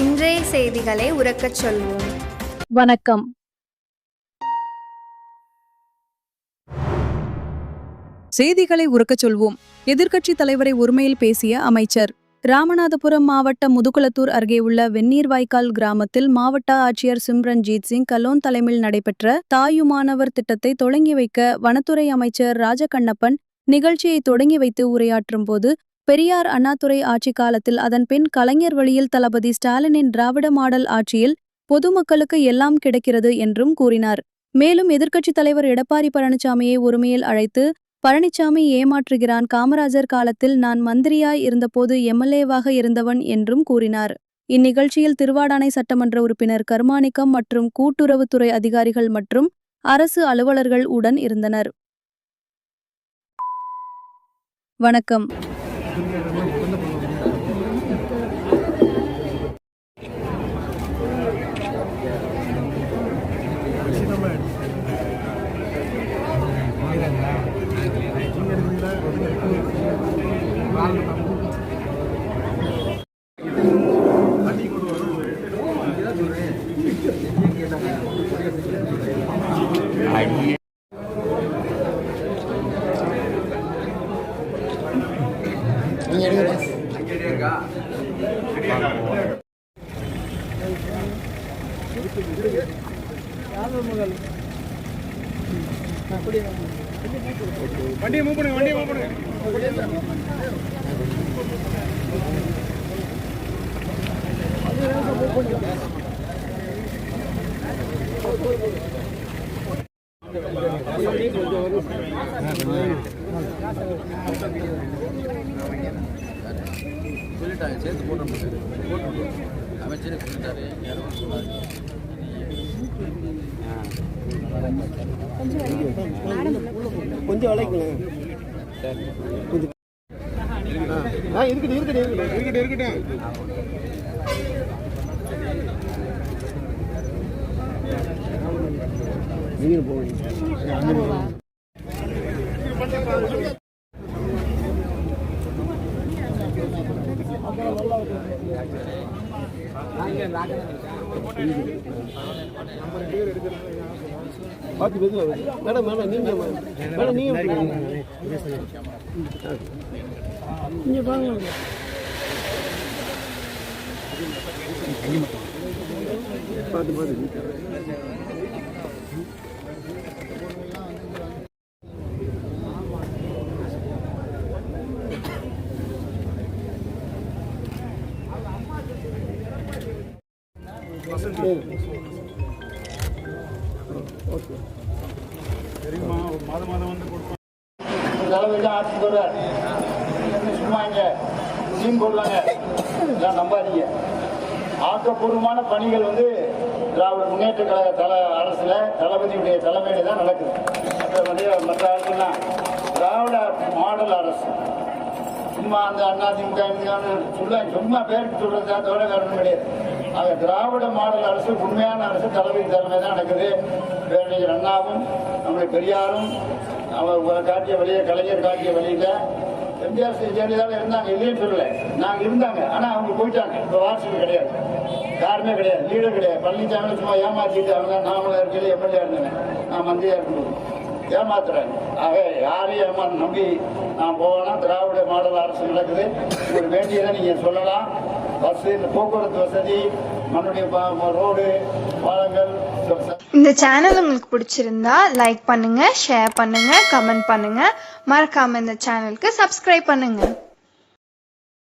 இன்றைய செய்திகளை உரக்கச் சொல்வோம். வணக்கம். செய்திகளை உரக்கச் சொல்வோம். எதிர்க்கட்சித் தலைவரை ஒருமையில் பேசிய அமைச்சர். ராமநாதபுரம் மாவட்டம் முதுகுளத்தூர் அருகே உள்ள வெந்நீர் வாய்க்கால் கிராமத்தில் மாவட்ட ஆட்சியர் சிம்ரன்ஜீத் சிங் கலோன் தலைமையில் நடைபெற்ற தாயுமானவர் திட்டத்தை தொடங்கி வைக்க வனத்துறை அமைச்சர் ராஜகண்ணப்பன் நிகழ்ச்சியை தொடங்கி வைத்து உரையாற்றும் போது, பெரியார் அண்ணாதுரை ஆட்சி காலத்தில் அதன் பின் கலைஞர் வழியில் தளபதி ஸ்டாலினின் திராவிட மாடல் ஆட்சியில் பொதுமக்களுக்கு எல்லாம் கிடைக்கிறது என்றும் கூறினார். மேலும் எதிர்க்கட்சித் தலைவர் எடப்பாடி பழனிசாமியை ஒருமையில் அழைத்து, பழனிசாமி ஏமாற்றுகிறான், காமராஜர் காலத்தில் நான் மந்திரியாய் இருந்தபோது எம்எல்ஏவாக இருந்தவன் என்றும் கூறினார். இந்நிகழ்ச்சியில் திருவாடானை சட்டமன்ற உறுப்பினர் கருமாணிக்கம் மற்றும் கூட்டுறவுத்துறை அதிகாரிகள் மற்றும் அரசு அலுவலர்கள் உடன் இருந்தனர். வணக்கம். வண்டியை மூவ் பண்ணுங்க. சொல்லிட்டாங்க, சேர்த்து போட்டு அமைச்சரே சொல்லிட்டாரு. கொஞ்சம் வளைக்கலாம். இருக்கட்டும். நீங்க போங்க. பார்த்து பேசுங்க மேடம். நீங்கள் பாருங்க. பார்த்து சரிம்மா, மாதம் வந்து கொடுப்போம். ஆட்சி போடுறார். சும்மா இங்க சீன் போடுறாங்க, நம்பாதீங்க. ஆக்கப்பூர்வமான பணிகள் வந்து திராவிட முன்னேற்ற கழக அரசுல தளபதியுடைய தலைமையில தான் நடக்குது. மற்ற அரசுலாம் திராவிட மாடல் அரசு. சும்மா அந்த அதிமுக சும்மா பேருக்கு சொல்றதா தவிர காரணம் கிடையாது. ஆக திராவிட மாடல் அரசு உண்மையான அரசு தளபதி தலைமை தான் நடக்குது. பேரறிஞர் அண்ணாவும் நம்முடைய பெரியாரும் அவர் காட்டிய வழியை, கலைஞர் காட்டிய வழியில எம்ஜிஆர் ஜெயலலிதா இருந்தாங்க, இல்லைன்னு சொல்லலை. நாங்கள் இருந்தாங்க, ஆனால் அவங்க போயிட்டாங்க. இப்போ வாரிசுகள் கிடையாது, யாருமே கிடையாது, லீடர் கிடையாது. பழனிசாமி சும்மா ஏமாற்றிட்டு அவங்க நாமளும் இருக்கல எம்எல்ஏ இருந்தேங்க, நான் மந்திரியா இருக்கும்போது ஏமாத்துறாங்க. ஆக யாரையும் நம்பி நான் போவேன்னா திராவிட மாடல் அரசு நடக்குது. ஒரு வேண்டியதை நீங்கள் சொல்லலாம். பஸ், இந்த போக்குவரத்து வசதி, மண்ணுடைய ரோடு, பாலங்கள். இந்த சேனல் உங்களுக்கு பிடிச்சிருந்தா லைக் பண்ணுங்க, ஷேர் பண்ணுங்க, கமெண்ட் பண்ணுங்க. மறக்காம இந்த சேனலுக்கு சப்ஸ்கிரைப் பண்ணுங்க.